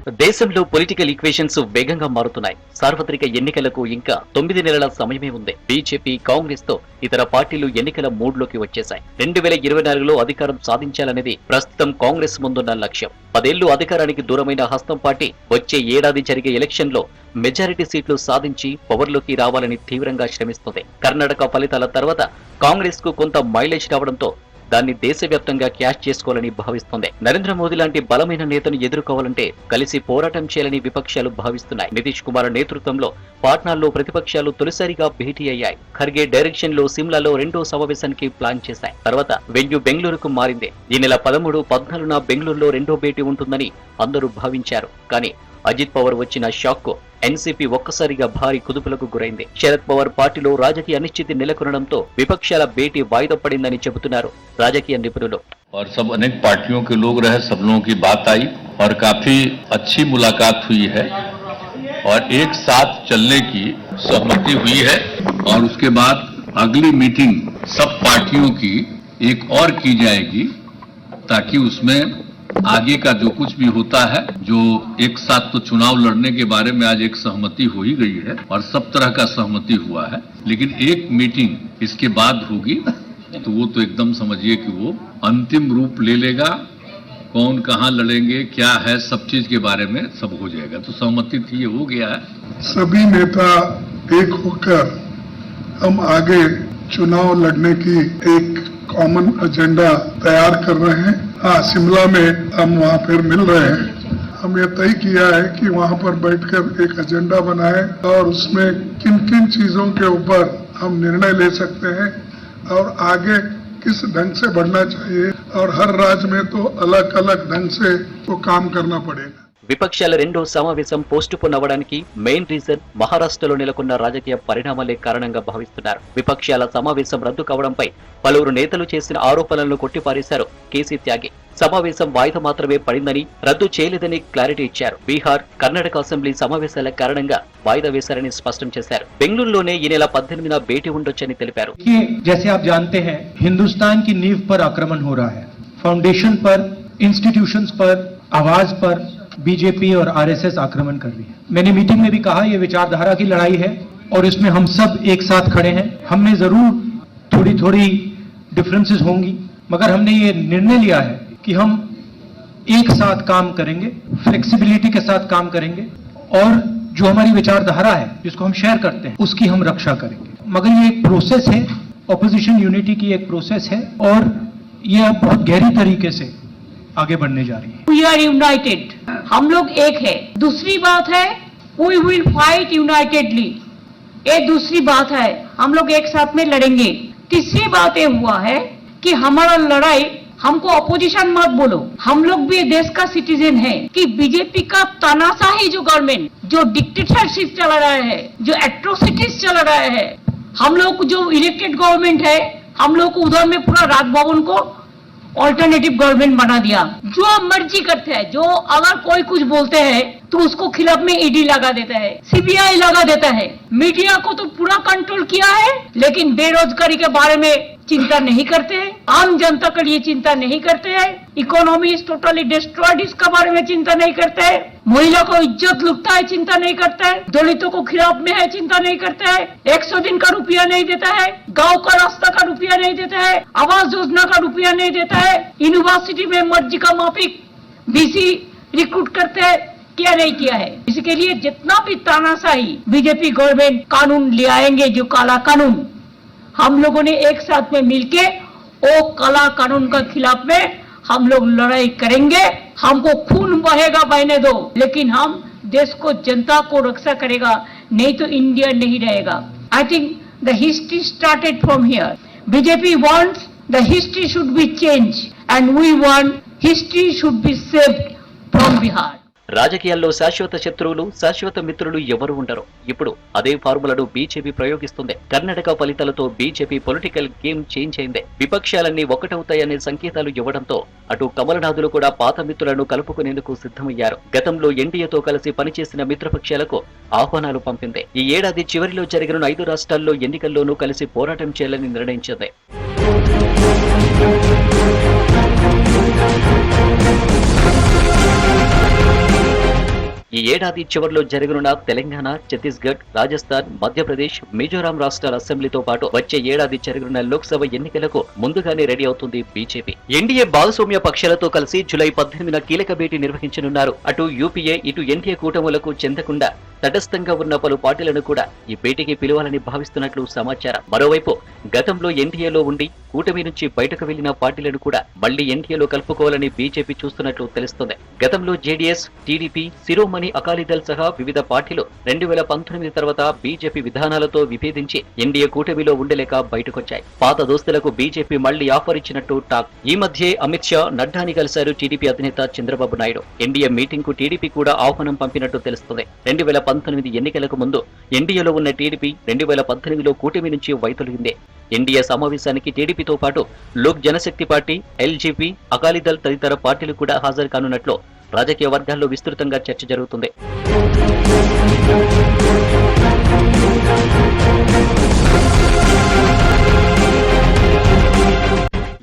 దేశంలో political equations వేగంగా మారుతున్నాయి. సార్వత్రిక ఎన్నికలకు ఇంకా 9 నెలల సమయమే ఉంది. బీజేపీ, కాంగ్రెస్ తో ఇతర పార్టీలు ఎన్నికల మూడ్లోకి వచ్చేశాయి. 2024లో అధికారం సాధించాలనేది ప్రస్తుతం కాంగ్రెస్ ముందున్న లక్ష్యం. 10 ఏళ్లు అధికారానికి దూరమైన హస్తం పార్టీ వచ్చే ఏడాది జరిగే ఎలక్షన్ లో మెజారిటీ సీట్లు సాధించి పవర్లోకి రావాలని తీవ్రంగా శ్రమిస్తుంది. కర్ణాటక ఫలితాల తర్వాత కాంగ్రెస్ కు కొంత మైలేజ్ రావడంతో దాన్ని దేశవ్యాప్తంగా క్యాష్ చేసుకోవాలని భావిస్తోంది. నరేంద్ర మోదీ లాంటి బలమైన నేతను ఎదుర్కోవాలంటే కలిసి పోరాటం చేయాలని విపక్షాలు భావిస్తున్నాయి. నితీష్ కుమార్ నేతృత్వంలో పాట్నాలో ప్రతిపక్షాలు తొలిసారిగా భేటీ అయ్యాయి. ఖర్గే డైరెక్షన్ లో సిమ్లాలో రెండో సమావేశానికి ప్లాన్ చేశాయి. తర్వాత వెన్యూ బెంగళూరుకు మారింది. ఈ నెల 13, 14న బెంగళూరులో రెండో భేటీ ఉంటుందని అందరూ భావించారు. కానీ అజిత్ పవార్ వచ్చిన షాక్ కు ఎన్సీపీ ఒక్కసారిగా భారీ కుదుపులకు గురైంది. శరద్ పవార్ పార్టీలో రాజకీయ అనిశ్చితి నెలకొనడంతో విపక్షాల భేటీ వాయిదా పడిందని చెబుతున్నారు రాజకీయ నిపుణులు. और सब अनेक पार्टियों के लोग रहे, सब लोगों की बात आई और काफी अच्छी मुलाकात हुई है और एक साथ चलने की सहमति हुई है और उसके बाद अगली मीटिंग सब पार्टियों की एक और की जाएगी ताकि उसमें आगे का जो कुछ भी होता है, जो एक साथ तो चुनाव लड़ने के बारे में आज एक सहमति हो ही गई है और सब तरह का सहमति हुआ है, लेकिन एक मीटिंग इसके बाद होगी तो वो तो एकदम समझिए कि वो अंतिम रूप ले लेगा। कौन कहाँ लड़ेंगे, क्या है, सब चीज के बारे में सब हो जाएगा। तो सहमति थी, ये हो गया है। सभी नेता एक होकर हम आगे चुनाव लड़ने की एक कॉमन एजेंडा तैयार कर रहे हैं। हाँ, शिमला में हम वहाँ फिर मिल रहे हैं। हम ये तय किया है कि वहाँ पर बैठकर एक एजेंडा बनाए और उसमें किन किन चीजों के ऊपर हम निर्णय ले सकते हैं और आगे किस ढंग से बढ़ना चाहिए और हर राज्य में तो अलग अलग ढंग से वो काम करना पड़ेगा। విపక్షాల రెండో సమావేశం పోస్ట్ పోన్ అవ్వడానికి మెయిన్ రీజన్ మహారాష్ట్రలో నెలకొన్న రాజకీయ పరిణామాలే కారణంగా భావిస్తున్నారు. విపక్షాల సమావేశం రద్దు కావడంపై పలువురు నేతలు చేసిన ఆరోపణలను కొట్టిపారేశారు కేసీ త్యాగి. సమావేశం వాయిదా మాత్రమే పడిందని, రద్దు చేయలేదని క్లారిటీ ఇచ్చారు. బీహార్, కర్ణాటక అసెంబ్లీ సమావేశాల కారణంగా వాయిదా వేశారని స్పష్టం చేశారు. బెంగళూరులోనే ఈ నెల 18న భేటీ ఉండొచ్చని తెలిపారు. जैसे आप जानते हैं, हिंदुस्तान की नींव पर आक्रमण हो रहा है। फाउंडेशन पर, इंस्टीट्यूशंस पर, आवाज पर बीजेपी और आरएसएस आक्रमण कर रही है। मैंने मीटिंग में भी कहा, यह विचारधारा की लड़ाई है और इसमें हम सब एक साथ खड़े हैं। हमने जरूर थोड़ी थोड़ी डिफरेंसेस होंगी, मगर हमने ये निर्णय लिया है कि हम एक साथ काम करेंगे, फ्लेक्सिबिलिटी के साथ काम करेंगे और जो हमारी विचारधारा है, जिसको हम शेयर करते हैं, उसकी हम रक्षा करेंगे। मगर ये एक प्रोसेस है, ऑपोजिशन यूनिटी की एक प्रोसेस है और ये अब बहुत गहरी तरीके से आगे बढ़ने जा रही है। We are united, हम लोग एक है। दूसरी बात है, we will fight unitedly, ये दूसरी बात है, हम लोग एक साथ में लड़ेंगे। तीसरी बात ये हुआ है कि हमारा लड़ाई, हमको अपोजिशन मत बोलो, हम लोग भी देश का सिटीजन है कि बीजेपी का तानाशाही जो गवर्नमेंट, जो डिक्टेटरशिप चला रहा है, जो एट्रोसिटीज चला रहा है, हम लोग जो इलेक्टेड गवर्नमेंट है, हम लोग उधर में पूरा राजभवन को ऑल्टरनेटिव गवर्नमेंट बना दिया। जो मर्जी करते हैं, जो अगर कोई कुछ बोलते हैं तो उसको खिलाफ में ईडी लगा देता है, सीबीआई लगा देता है। मीडिया को तो पूरा कंट्रोल किया है, लेकिन बेरोजगारी के बारे में चिंता नहीं करते हैं, आम जनता के लिए चिंता नहीं करते हैं, इकोनॉमी इज टोटली डिस्ट्रॉयड, इसके बारे में चिंता नहीं करते हैं, महिला को इज्जत लुटता है, चिंता नहीं करता है, दलितों को खिलाफ में है, चिंता नहीं करता है, 100 दिन का रुपया नहीं देता है, गांव का रास्ता का रुपया नहीं देता है, आवास योजना का रुपया नहीं देता है, यूनिवर्सिटी में मर्जी का माफिक बीसी रिक्रूट करते हैं, क्या नहीं किया है। इसके लिए जितना भी तानाशाही बीजेपी गवर्नमेंट कानून ले आएंगे, जो काला कानून, हम लोगों ने एक साथ में मिलके वो काला कानून के खिलाफ में हम लोग लड़ाई करेंगे। हमको खून बहेगा बहने दो, लेकिन हम देश को, जनता को रक्षा करेगा, नहीं तो इंडिया नहीं रहेगा। I think the history started from here. BJP wants the history should be change and we want history should be saved from Bihar. రాజకీయాల్లో శాశ్వత శత్రువులు, శాశ్వత మిత్రులు ఎవరు ఉండరు. ఇప్పుడు అదే ఫార్ములాను బీజేపీ ప్రయోగిస్తుంది. కర్ణాటక ఫలితాలతో బీజేపీ పొలిటికల్ గేమ్ చేంజ్ అయింది. విపక్షాలన్నీ ఒకటవుతాయనే సంకేతాలు ఇవ్వడంతో అటు కమలనాథులు కూడా పాత మిత్రులను కలుపుకునేందుకు సిద్ధమయ్యారు. గతంలో ఎన్డీఏతో కలిసి పనిచేసిన మిత్రపక్షాలకు ఆహ్వానాలు పంపింది. ఈ ఏడాది చివరిలో జరగనున్న 5 రాష్ట్రాల్లో ఎన్నికల్లోనూ కలిసి పోరాటం చేయాలని నిర్ణయించింది. ఈ ఏడాది చివరిలో జరగనున్న తెలంగాణ, ఛత్తీస్గఢ్, రాజస్థాన్, మధ్యప్రదేశ్, మిజోరాం రాష్ట్రాల అసెంబ్లీతో పాటు వచ్చే ఏడాది జరగనున్న లోక్సభ ఎన్నికలకు ముందుగానే రెడీ అవుతుంది బీజేపీ. ఎన్డీఏ భాగస్వామ్య పక్షాలతో కలిసి జూలై 18న కీలక భేటీ నిర్వహించనున్నారు. అటు యూపీఏ, ఇటు ఎన్డీఏ కూటములకు చెందకుండా తటస్థంగా ఉన్న పలు పార్టీలను కూడా ఈ భేటీకి పిలవాలని భావిస్తున్నట్లు సమాచారం. మరోవైపు గతంలో ఎన్డీఏలో ఉండి కూటమి నుంచి బయటకు వెళ్లిన పార్టీలను కూడా మళ్లీ ఎన్డీఏలో కలుపుకోవాలని బీజేపీ చూస్తున్నట్లు తెలుస్తోంది. గతంలో జేడీఎస్, టీడీపీ, శిరోమణి అకాలీదళ్ సహా వివిధ పార్టీలు 2019 తర్వాత బీజేపీ విధానాలతో విభేదించి ఎన్డీఏ కూటమిలో ఉండలేక బయటకొచ్చాయి. పాత దోస్తులకు బీజేపీ మళ్లీ ఆఫర్ ఇచ్చినట్టు టాక్. ఈ మధ్యే అమిత్ షా, నడ్డాని కలిశారు టీడీపీ అధినేత చంద్రబాబు నాయుడు. ఎన్డీఏ మీటింగ్ కు టీడీపీ కూడా ఆహ్వానం పంపినట్టు తెలుస్తుంది. 2019 ఎన్నికలకు ముందు ఎన్డీఏలో ఉన్న టీడీపీ 2018లో కూటమి నుంచి వైదొలిగిందే. ఎన్డీఏ సమావేశానికి టీడీపీతో పాటు లోక్ జనశక్తి పార్టీ, ఎల్జేపీ, అకాలీదళ్ తదితర పార్టీలు కూడా హాజరు కానున్నట్లు రాజకీయ వర్గాల్లో విస్తృతంగా చర్చ జరుగుతుంది.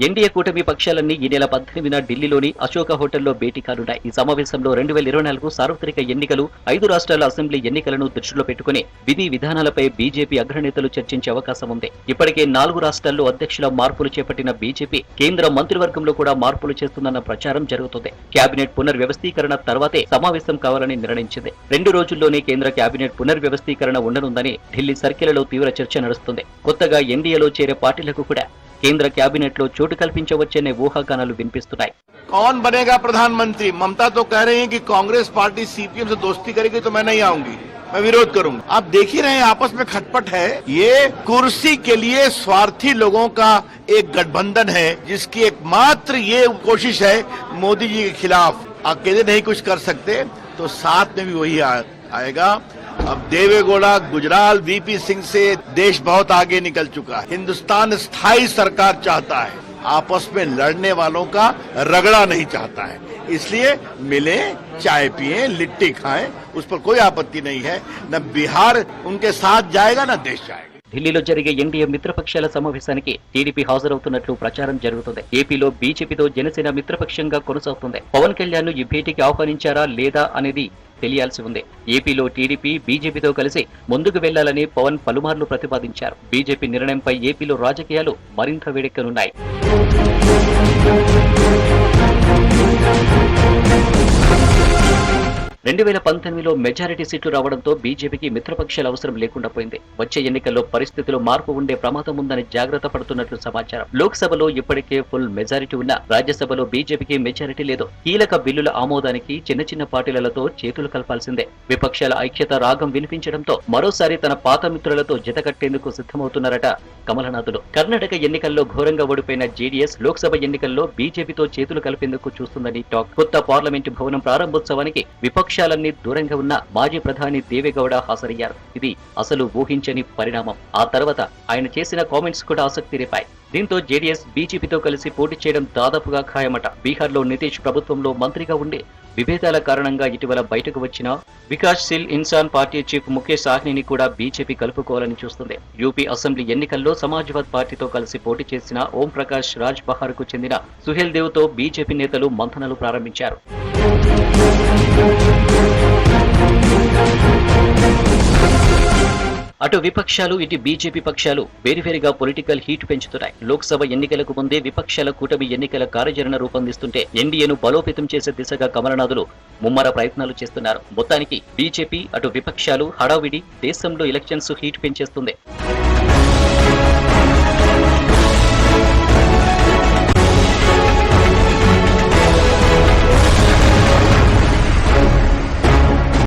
ఎన్డీఏ కూటమి పక్షాలన్నీ ఈ నెల 18న ఢిల్లీలోని అశోక హోటల్లో భేటీ కానున్నాయి. ఈ సమావేశంలో 2024 సార్వత్రిక ఎన్నికలు, 5 రాష్ట్రాల అసెంబ్లీ ఎన్నికలను దృష్టిలో పెట్టుకుని విధి విధానాలపై బీజేపీ అగ్రనేతలు చర్చించే అవకాశం ఉంది. ఇప్పటికే 4 రాష్ట్రాల్లో అధ్యక్షుల మార్పులు చేపట్టిన బీజేపీ కేంద్ర మంత్రివర్గంలో కూడా మార్పులు చేస్తుందన్న ప్రచారం జరుగుతుంది. కేబినెట్ పునర్వ్యవస్థీకరణ తర్వాతే సమావేశం కావాలని నిర్ణయించింది. 2 రోజుల్లోనే కేంద్ర కేబినెట్ పునర్వ్యవస్థీకరణ ఉండనుందని ఢిల్లీ సర్కిళ్లలో తీవ్ర చర్చ నడుస్తుంది. కొత్తగా ఎన్డీఏలో చేరే పార్టీలకు కూడా కేంద్ర కేబినెట్ లో చోటు కల్పించవచ్చనే ఊహాగానాలు వినిపిస్తున్నాయి. कौन बनेगा प्रधानमंत्री? ममता तो कह रही हैं कि कांग्रेस पार्टी सीपीएम से दोस्ती करेगी तो मैं नहीं आऊंगी, मैं विरोध करूंगा। आप देख ही रहे हैं आपस में खटपट है। ये कुर्सी के लिए स्वार्थी लोगों का एक गठबंधन है, जिसकी एकमात्र ये कोशिश है मोदी जी के खिलाफ। अकेले नहीं कुछ कर सकते तो साथ में भी वही आएगा। अब देवेगौड़ा, गुजराल, वीपी सिंह से देश बहुत आगे निकल चुका है। हिंदुस्तान स्थायी सरकार चाहता है, आपस में लड़ने वालों का रगड़ा नहीं चाहता है। इसलिए मिले, चाय पिए, लिट्टी खाएं, उस पर कोई आपत्ति नहीं है। न बिहार उनके साथ जाएगा न देश जाएगा। ఢిల్లీలో జరిగే ఎన్డీఏ మిత్రపక్షాల సమావేశానికి టీడీపీ హాజరవుతున్నట్లు ప్రచారం జరుగుతుంది. ఏపీలో బీజేపీతో జనసేన మిత్రపక్షంగా కొనసాగుతుంది. పవన్ కళ్యాణ్ ను ఈ భేటీకి ఆహ్వానించారా లేదా అనేది తెలియాల్సి ఉంది. ఏపీలో టీడీపీ బీజేపీతో కలిసి ముందుకు వెళ్లాలని పవన్ పలుమార్లు ప్రతిపాదించారు. బీజేపీ నిర్ణయంపై ఏపీలో రాజకీయాలు మరింత వేడెక్కనున్నాయి. రెండు 2019లో మెజారిటీ సీట్లు రావడంతో బీజేపీకి మిత్రపక్షాల అవసరం లేకుండా పోయింది. వచ్చే ఎన్నికల్లో పరిస్థితిలో మార్పు ఉండే ప్రమాదం ఉందని జాగ్రత్త పడుతున్నట్లు సమాచారం. లోక్సభలో ఇప్పటికే ఫుల్ మెజారిటీ ఉన్నా రాజ్యసభలో బీజేపీకి మెజారిటీ లేదు. కీలక బిల్లుల ఆమోదానికి చిన్న చిన్న పార్టీలతో చేతులు కలపాల్సిందే. విపక్షాల ఐక్యత రాగం వినిపించడంతో మరోసారి తన పాత మిత్రులతో జతకట్టేందుకు సిద్ధమవుతున్నారట కమలనాథులు. కర్ణాటక ఎన్నికల్లో ఘోరంగా ఓడిపోయిన జేడీఎస్ లోక్సభ ఎన్నికల్లో బీజేపీతో చేతులు కలిపేందుకు చూస్తుందని టాక్. కొత్త పార్లమెంటు భవనం ప్రారంభోత్సవానికి విపక్షాలన్నీ దూరంగా ఉన్న మాజీ ప్రధాని దేవేగౌడ హాజరయ్యారు. ఇది అసలు ఊహించని పరిణామం. ఆ తర్వాత ఆయన చేసిన కామెంట్స్ కూడా ఆసక్తి రేపాయి. దీంతో జేడీఎస్ బీజేపీతో కలిసి పోటీ చేయడం దాదాపుగా ఖాయమట. బీహార్లో నితీష్ ప్రభుత్వంలో మంత్రిగా ఉండి విభేదాల కారణంగా ఇటీవల బయటకు వచ్చిన వికాస్శీల్ ఇన్సాన్ పార్టీ చీఫ్ ముఖేష్ సాహ్నిని కూడా బీజేపీ కలుపుకోవాలని చూస్తుంది. యూపీ అసెంబ్లీ ఎన్నికల్లో సమాజ్వాద్ పార్టీతో కలిసి పోటీ చేసిన ఓం ప్రకాష్ రాజ్ బహార్ కు చెందిన సుహేల్ దేవ్ తో బీజేపీ నేతలు మంథనలు ప్రారంభించారు. అటు విపక్షాలు, ఇటు బీజేపీ పక్షాలు వేరువేరుగా పొలిటికల్ హీట్ పెంచుతున్నాయి. లోక్సభ ఎన్నికలకు ముందే విపక్షాల కూటమి ఎన్నికల కార్యాచరణ రూపొందిస్తుంటే ఎన్డీఏను బలోపేతం చేసే దిశగా కమలనాథులు ముమ్మర ప్రయత్నాలు చేస్తున్నారు. మొత్తానికి బీజేపీ, అటు విపక్షాలు హడావిడి దేశంలో ఎలక్షన్స్ హీట్ పెంచేస్తుంది.